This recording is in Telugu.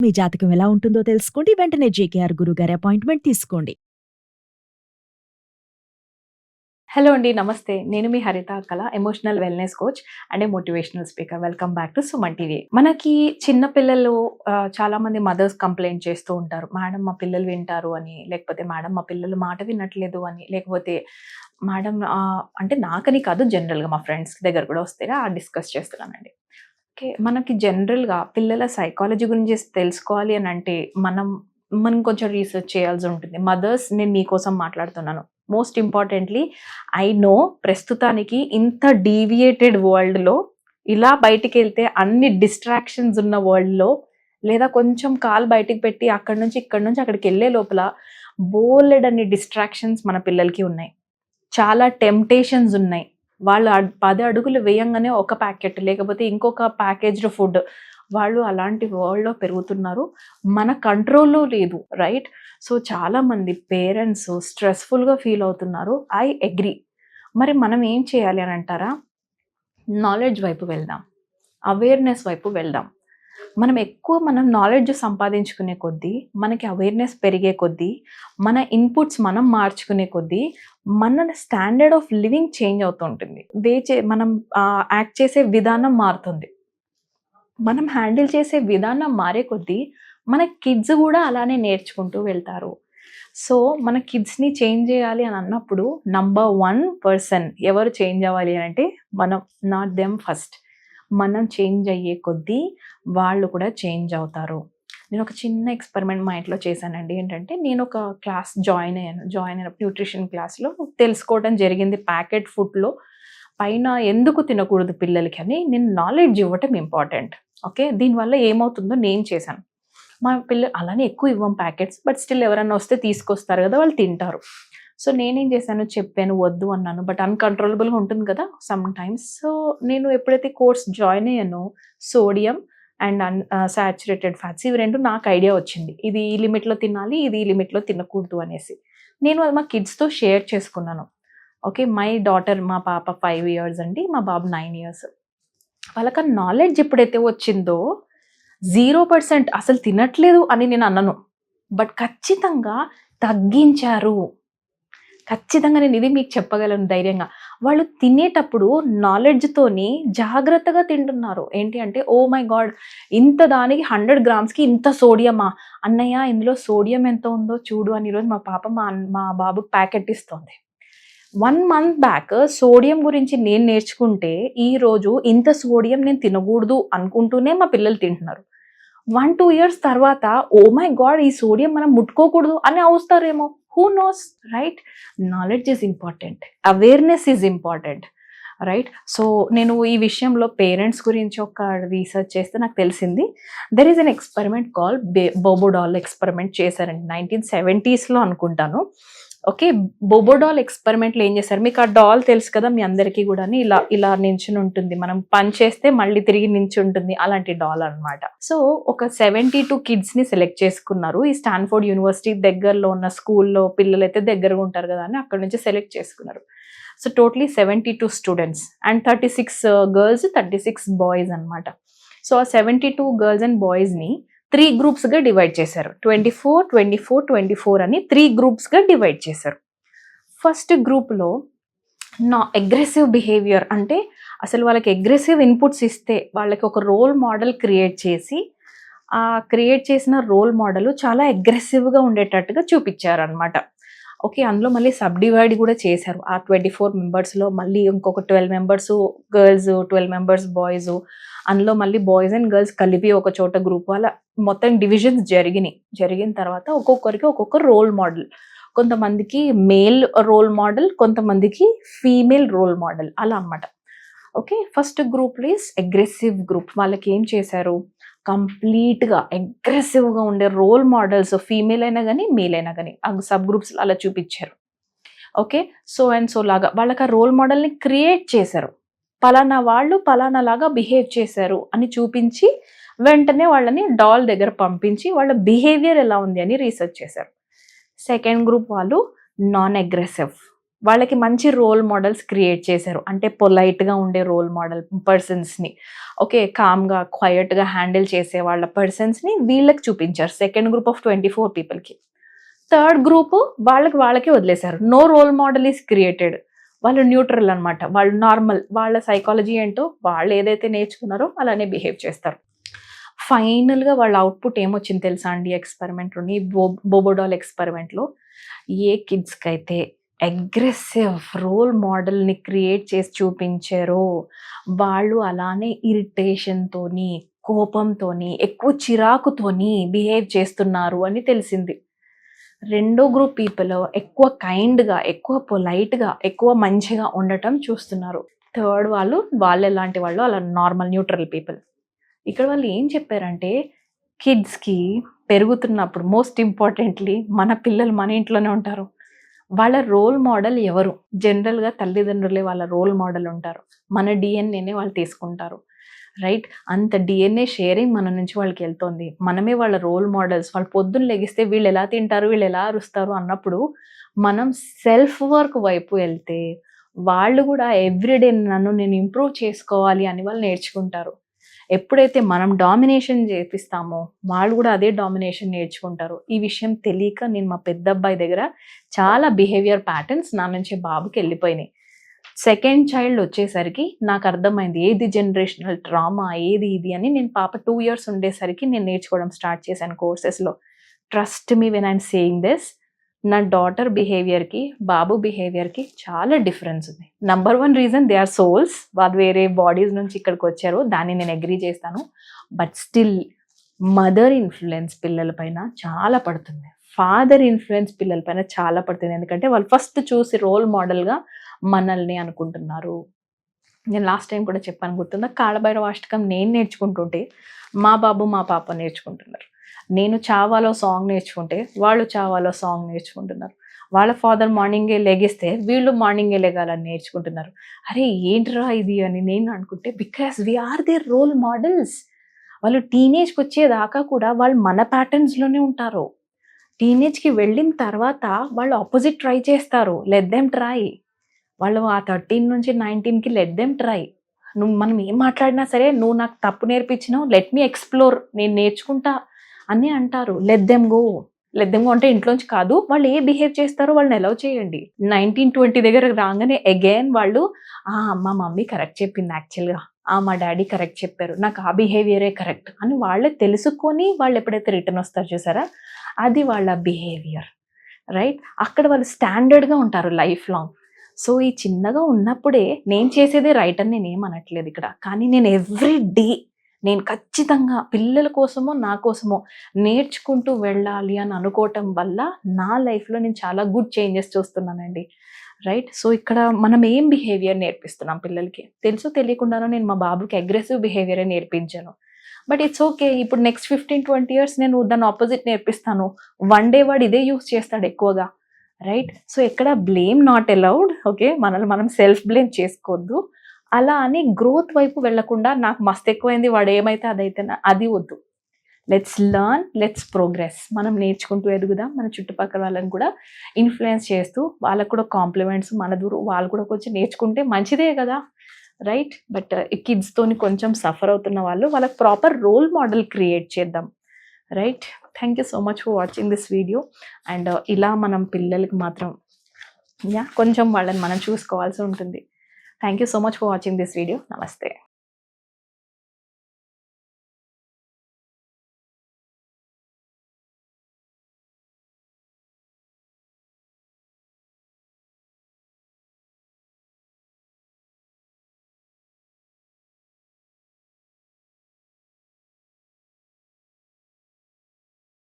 మీ జాతకం ఎలా ఉంటుందో తెలుసుకోండి. వెంటనే జేకేఆర్ గురుగారి అపాయింట్మెంట్ తీసుకోండి. హలో అండి, నమస్తే. నేను మీ హరిత అక్కల, emotional wellness coach and motivational speaker. Welcome back to Suman TV. మనకి చిన్న పిల్లలు చాలా మంది మదర్స్ కంప్లైంట్ చేస్తూ ఉంటారు, మేడం మా పిల్లలు వింటారు అని, లేకపోతే మేడం మా పిల్లలు మాట వినట్లేదు అని, లేకపోతే మేడం అంటే నాకని కాదు, జనరల్గా మా ఫ్రెండ్స్ దగ్గర కూడా వస్తే డిస్కస్ చేస్తున్నానండి. ఓకే, మనకి జనరల్గా పిల్లల సైకాలజీ గురించి తెలుసుకోవాలి అని అంటే మనం కొంచెం రీసెర్చ్ చేయాల్సి ఉంటుంది. మదర్స్, నేను మీకోసం మాట్లాడుతున్నాను. మోస్ట్ ఇంపార్టెంట్లీ, ఐ నో ప్రస్తుతానికి ఇంత డీవియేటెడ్ వరల్డ్లో, ఇలా బయటికి వెళ్తే అన్ని డిస్ట్రాక్షన్స్ ఉన్న వరల్డ్లో, లేదా కొంచెం కాలు బయటికి పెట్టి అక్కడి నుంచి అక్కడికి వెళ్ళే లోపల బోలెడన్ని డిస్ట్రాక్షన్స్ మన పిల్లలకి ఉన్నాయి. చాలా టెంప్టేషన్స్ ఉన్నాయి. వాళ్ళు 10 అడుగులు వేయంగానే ఒక ప్యాకెట్, లేకపోతే ఇంకొక ప్యాకేజ్డ్ ఫుడ్. వాళ్ళు అలాంటి వరల్డ్లో పెరుగుతున్నారు, మన కంట్రోల్లో లేదు, రైట్? సో చాలామంది పేరెంట్స్ స్ట్రెస్ఫుల్గా ఫీల్ అవుతున్నారు. I agree. మరి మనం ఏం చేయాలి అని అంటారా? నాలెడ్జ్ వైపు వెళ్దాం, అవేర్నెస్ వైపు వెళ్దాం. మనం నాలెడ్జ్ సంపాదించుకునే కొద్దీ, మనకి అవేర్నెస్ పెరిగే కొద్దీ, మన ఇన్పుట్స్ మనం మార్చుకునే కొద్దీ మన స్టాండర్డ్ ఆఫ్ లివింగ్ చేంజ్ అవుతుంటుంది. మనం యాక్ట్ చేసే విధానం మారుతుంది. మనం హ్యాండిల్ చేసే విధానం మారే కొద్దీ మన కిడ్స్ కూడా అలానే నేర్చుకుంటూ వెళ్తారు. సో మన కిడ్స్ని చేంజ్ చేయాలి అని అన్నప్పుడు నంబర్ 1 పర్సన్ ఎవరు చేంజ్ అవ్వాలి అని అంటే మనం, నాట్ దెమ్ ఫస్ట్. మనం చేంజ్ అయ్యే కొద్దీ వాళ్ళు కూడా చేంజ్ అవుతారు. నేను ఒక చిన్న ఎక్స్పెరిమెంట్ మా ఇంట్లో చేశానండి. ఏంటంటే, నేను ఒక క్లాస్ జాయిన్ అయినప్పుడు న్యూట్రిషన్ క్లాస్లో తెలుసుకోవడం జరిగింది, ప్యాకెట్ ఫుడ్లో పైన ఎందుకు తినకూడదు పిల్లలకి అని. నేను నాలెడ్జ్ ఇవ్వటం ఇంపార్టెంట్. ఓకే, దీనివల్ల ఏమవుతుందో నేను చేశాను. మా పిల్లలు అలానే ఎక్కువ ఇవ్వం ప్యాకెట్స్, బట్ స్టిల్ ఎవరైనా వస్తే తీసుకొస్తారు కదా, వాళ్ళు తింటారు. సో నేనేం చేశాను, చెప్పాను, వద్దు అన్నాను, బట్ అన్కంట్రోలబుల్గా ఉంటుంది కదా సమ్ టైమ్స్. సో నేను ఎప్పుడైతే కోర్స్ జాయిన్ అయ్యానో, సోడియం అండ్ సాచురేటెడ్ ఫ్యాట్స్, ఇవి రెండు నాకు ఐడియా వచ్చింది. ఇది ఈ లిమిట్లో తినాలి, ఇది ఈ లిమిట్లో తినకూడదు అనేసి. నేను అది మా కిడ్స్తో షేర్ చేసుకున్నాను. ఓకే, మై డాటర్, మా పాప 5 years అండి, మా బాబు 9 years. వాళ్ళకి నాలెడ్జ్ ఎప్పుడైతే వచ్చిందో 0% అసలు తినట్లేదు అని నేను అన్నను, బట్ ఖచ్చితంగా తగ్గించారు. ఖచ్చితంగా నేను ఇది మీకు చెప్పగలను ధైర్యంగా. వాళ్ళు తినేటప్పుడు నాలెడ్జ్తోని జాగ్రత్తగా తింటున్నారు. ఏంటి అంటే, ఓ మై గాడ్, ఇంత దానికి 100 grams ఇంత సోడియమా అన్నయ్య, ఇందులో సోడియం ఎంత ఉందో చూడు అని ఈరోజు మా పాప మా బాబు ప్యాకెట్ ఇస్తుంది. 1 month బ్యాక్ సోడియం గురించి నేను నేర్చుకుంటే, ఈరోజు ఇంత సోడియం నేను తినకూడదు అనుకుంటూనే మా పిల్లలు తింటున్నారు. 1-2 years తర్వాత, ఓ మై గాడ్, ఈ సోడియం మనం ముట్టుకోకూడదు అని అవుతారేమో. Who knows, right? Knowledge is important, awareness is important, right? So నేను ఈ విషయంలో పేరెంట్స్ గురించి ఒక రీసెర్చ్ చేస్తే నాకు తెలిసింది. There is an experiment call bobo doll experiment చేశారండి, 1970s అనుకుంటాను. ఓకే, బోబోడాల్ ఎక్స్పెరిమెంట్లో ఏం చేశారు, మీకు ఆ డాల్ తెలుసు కదా మీ అందరికీ కూడా, ఇలా నించుని ఉంటుంది, మనం పని చేస్తే మళ్ళీ తిరిగి నించుంటుంది, అలాంటి డాల్ అనమాట. సో ఒక 72 kidsని సెలెక్ట్ చేసుకున్నారు. ఈ స్టాన్ఫోర్డ్ యూనివర్సిటీ దగ్గరలో ఉన్న స్కూల్లో, పిల్లలు అయితే దగ్గరగా ఉంటారు కదా అని అక్కడ నుంచి సెలెక్ట్ చేసుకున్నారు. So totally 72 students and 36 girls, 36 boys అనమాట. సో ఆ 72 girls and boysని 3 గ్రూప్స్గా డివైడ్ చేశారు. 24, 24, 24 అని 3 గ్రూప్స్గా డివైడ్ చేశారు. ఫస్ట్ గ్రూప్లో అగ్రెసివ్ బిహేవియర్, అంటే అసలు వాళ్ళకి అగ్రెసివ్ ఇన్పుట్స్ ఇస్తే వాళ్ళకి ఒక రోల్ మోడల్ క్రియేట్ చేసి, ఆ క్రియేట్ చేసిన రోల్ మోడల్ చాలా అగ్రెసివ్గా ఉండేటట్టుగా చూపించారు అనమాట. ఓకే, అందులో మళ్ళీ సబ్ డివైడ్ కూడా చేశారు. ఆ 24 members మళ్ళీ ఇంకొక 12 members గర్ల్స్, 12 members బాయ్స్, అందులో మళ్ళీ బాయ్స్ అండ్ గర్ల్స్ కలిపి ఒక చోట గ్రూప్, అలా మొత్తం డివిజన్స్ జరిగిన తర్వాత ఒక్కొక్కరికి ఒక్కొక్క రోల్ మోడల్, కొంతమందికి మేల్ రోల్ మోడల్, కొంతమందికి ఫీమేల్ రోల్ మోడల్, అలా అనమాట. Okay, first group is aggressive group. వాళ్ళకి ఏం చేశారు, కంప్లీట్గా అగ్రెసివ్గా ఉండే రోల్ మోడల్స్, ఫీమేల్ అయినా కానీ మేల్ అయినా కానీ ఆ సబ్ గ్రూప్స్ అలా చూపించారు. ఓకే, సో అండ్ సో లాగా వాళ్ళకి ఆ రోల్ మోడల్ని క్రియేట్ చేశారు. పలానా వాళ్ళు పలానా లాగా బిహేవ్ చేశారు అని చూపించి, వెంటనే వాళ్ళని డాల్ దగ్గర పంపించి వాళ్ళ బిహేవియర్ ఎలా ఉంది అని రీసెర్చ్ చేశారు. సెకండ్ గ్రూప్ వాళ్ళు నాన్ అగ్రెసివ్, వాళ్ళకి మంచి రోల్ మోడల్స్ క్రియేట్ చేశారు. అంటే పొలైట్‌గా ఉండే రోల్ మోడల్ పర్సన్స్‌ని. ఓకే. కామ్‌గా, క్వైట్‌గా హ్యాండిల్ చేసే వాళ్ళ పర్సన్స్‌ని వీళ్ళకి చూపించారు. సెకండ్ గ్రూప్ ఆఫ్ 24 పీపుల్‌కి. థర్డ్ గ్రూప్ వాళ్ళకే వదిలేశారు. No role model is created. వాళ్ళు న్యూట్రల్ అనమాట. వాళ్ళు నార్మల్. వాళ్ళ సైకాలజీ ఏంటో వాళ్ళు ఏదైతే నేర్చుకున్నారో అలానే బిహేవ్ చేస్తారు. ఫైనల్‌గా వాళ్ళ అవుట్‌పుట్ ఏమొచ్చింది తెలుసా అండి ఎక్స్‌పెరిమెంట్‌లోని బోబోడాల్ ఎక్స్‌పెరిమెంట్‌లో ఏ కిడ్స్‌కైతే అగ్రెసివ్ రోల్ మోడల్‌ని క్రియేట్ చేసి చూపించారో వాళ్ళు అలానే ఇరిటేషన్‌తోని, కోపంతోని, ఎక్కువ చిరాకుతోని బిహేవ్ చేస్తున్నారు అని తెలిసింది. రెండో గ్రూప్ పీపుల్ ఎక్కువ కైండ్‌గా, ఎక్కువ పొలైట్‌గా, ఎక్కువ మంచిగా ఉండటం చూస్తున్నారు. థర్డ్ వాళ్ళు ఎలాంటి వాళ్ళు అలా నార్మల్ న్యూట్రల్ పీపుల్. ఇక్కడ వాళ్ళు ఏం చెప్పారంటే కిడ్స్‌కి పెరుగుతున్నప్పుడు మోస్ట్ ఇంపార్టెంట్‌లీ మన పిల్లలు మన ఇంట్లోనే ఉంటారు. వాళ్ళ రోల్ మోడల్ ఎవరు? జనరల్‌గా తల్లిదండ్రులే వాళ్ళ రోల్ మోడల్ ఉంటారు. మన డీఎన్ఏనే వాళ్ళు తీసుకుంటారు. రైట్? అంత డీఎన్ఏ షేరింగ్ మన నుంచి వాళ్ళకి వెళ్తోంది. మనమే వాళ్ళ రోల్ మోడల్స్. వాళ్ళు పొద్దున్న లెగిస్తే వీళ్ళు ఎలా తింటారు, వీళ్ళు ఎలా అరుస్తారు అన్నప్పుడు మనం సెల్ఫ్ వర్క్ వైపు వెళ్తే వాళ్ళు కూడా ఎవ్రీడే నేను ఇంప్రూవ్ చేసుకోవాలి అని వాళ్ళు నేర్చుకుంటారు. ఎప్పుడైతే మనం డామినేషన్ చేపిస్తామో వాళ్ళు కూడా అదే డామినేషన్ నేర్చుకుంటారు. ఈ విషయం తెలియక నేను మా పెద్దబ్బాయి దగ్గర చాలా బిహేవియర్ ప్యాటర్న్స్ నా నుంచి బాబుకి వెళ్ళిపోయినాయి. సెకండ్ చైల్డ్ వచ్చేసరికి నాకు అర్థమైంది ఏది జనరేషనల్ ట్రామా, ఏది ఇది అని. నేను పాప 2 years ఉండేసరికి నేను నేర్చుకోవడం స్టార్ట్ చేశాను కోర్సెస్లో. Trust me when I'm saying this. నా డాటర్ బిహేవియర్కి, బాబు బిహేవియర్కి చాలా డిఫరెన్స్ ఉంది. Number 1 reason they are souls. వాళ్ళు వేరే బాడీస్ నుంచి ఇక్కడికి వచ్చారు, దాన్ని నేను అగ్రీ చేస్తాను. బట్ స్టిల్ మదర్ ఇన్ఫ్లుయెన్స్ పిల్లల పైన చాలా పడుతుంది. ఫాదర్ ఇన్ఫ్లుయెన్స్ పిల్లల పైన చాలా పడుతుంది. ఎందుకంటే వాళ్ళు ఫస్ట్ చూసి రోల్ మోడల్గా మనల్ని అనుకుంటున్నారు. నేను లాస్ట్ టైం కూడా చెప్పాను, గుర్తుందా? కాళభైరవ అష్టకం నేను నేర్చుకుంటుంటే మా బాబు మా పాప నేర్చుకుంటున్నారు. నేను చావాలో సాంగ్ నేర్చుకుంటే వాళ్ళు చావాలో సాంగ్ నేర్చుకుంటున్నారు. వాళ్ళ ఫాదర్ మార్నింగే లెగిస్తే వీళ్ళు మార్నింగే లెగాలని నేర్చుకుంటున్నారు. అరే ఏంట్రా ఇది అని నేను అనుకుంటే because we're their role models. వాళ్ళు టీనేజ్కి వచ్చేదాకా కూడా వాళ్ళు మన ప్యాటర్న్స్లోనే ఉంటారు. టీనేజ్కి వెళ్ళిన తర్వాత వాళ్ళు ఆపోజిట్ ట్రై చేస్తారు. Let them try. వాళ్ళు ఆ 13 నుంచి 19కి లెట్ దెమ్ ట్రై. మనం ఏం మాట్లాడినా సరే నువ్వు నాకు తప్పు నేర్పించినావు, లెట్ మీ ఎక్స్ప్లోర్, నేను నేర్చుకుంటా అని అంటారు. Let them go. Let them go అంటే ఇంట్లోంచి కాదు, వాళ్ళు ఏ బిహేవ్ చేస్తారో వాళ్ళని అలౌ చేయండి. 19-20 దగ్గర రాగానే అగైన్ వాళ్ళు మా మమ్మీ కరెక్ట్ చెప్పింది యాక్చువల్గా, మా డాడీ కరెక్ట్ చెప్పారు, నాకు ఆ బిహేవియరే కరెక్ట్ అని వాళ్ళే తెలుసుకొని వాళ్ళు ఎప్పుడైతే రిటర్న్ వస్తారు చూసారా, అది వాళ్ళ బిహేవియర్. రైట్? అక్కడ వాళ్ళు స్టాండర్డ్గా ఉంటారు లైఫ్ లాంగ్. సో ఈ చిన్నగా ఉన్నప్పుడే నేను చేసేదే రైట్ అని నేనేం అనట్లేదు ఇక్కడ. కానీ నేను ఎవ్రీ డే నేను ఖచ్చితంగా పిల్లల కోసమో నా కోసమో నేర్చుకుంటూ వెళ్ళాలి అని అనుకోవటం వల్ల నా లైఫ్లో నేను చాలా గుడ్ చేంజెస్ చూస్తున్నానండి. రైట్? సో ఇక్కడ మనం ఏం బిహేవియర్ నేర్పిస్తున్నాం పిల్లలకి? తెలుసో తెలియకుండానో నేను మా బాబుకి అగ్రెసివ్ బిహేవియరే నేర్పించాను. But it's okay. ఇప్పుడు నెక్స్ట్ 15-20 years నేను దాన్ని ఆపోజిట్ నేర్పిస్తాను. వన్ డే వాడు ఇదే యూస్ చేస్తాడు ఎక్కువగా. రైట్? సో ఎక్కడ బ్లేమ్ నాట్ అలౌడ్. ఓకే, మనల్ని మనం సెల్ఫ్ బ్లేమ్ చేసుకోవద్దు. అలా అని గ్రోత్ వైపు వెళ్లకుండా నాకు మస్తు ఎక్కువైంది, వాడు ఏమైతే అదైతే అది వద్దు. Let's learn, let's progress. మనం నేర్చుకుంటూ ఎదుగుదాం. మన చుట్టుపక్కల వాళ్ళని కూడా ఇన్ఫ్లుయెన్స్ చేస్తూ వాళ్ళకు కూడా కాంప్లిమెంట్స్ మన దూరం వాళ్ళు కూడా కొంచెం నేర్చుకుంటే మంచిదే కదా. రైట్? బట్ కిడ్స్తోని కొంచెం సఫర్ అవుతున్న వాళ్ళు వాళ్ళకి ప్రాపర్ రోల్ మోడల్ క్రియేట్ చేద్దాం. Right? Thank you so much for watching this video. And ఇలా మనం పిల్లలకి మాత్రం కొంచెం వాళ్ళని మనం చూసుకోవాల్సి ఉంటుంది. Thank you so much for watching this video. నమస్తే.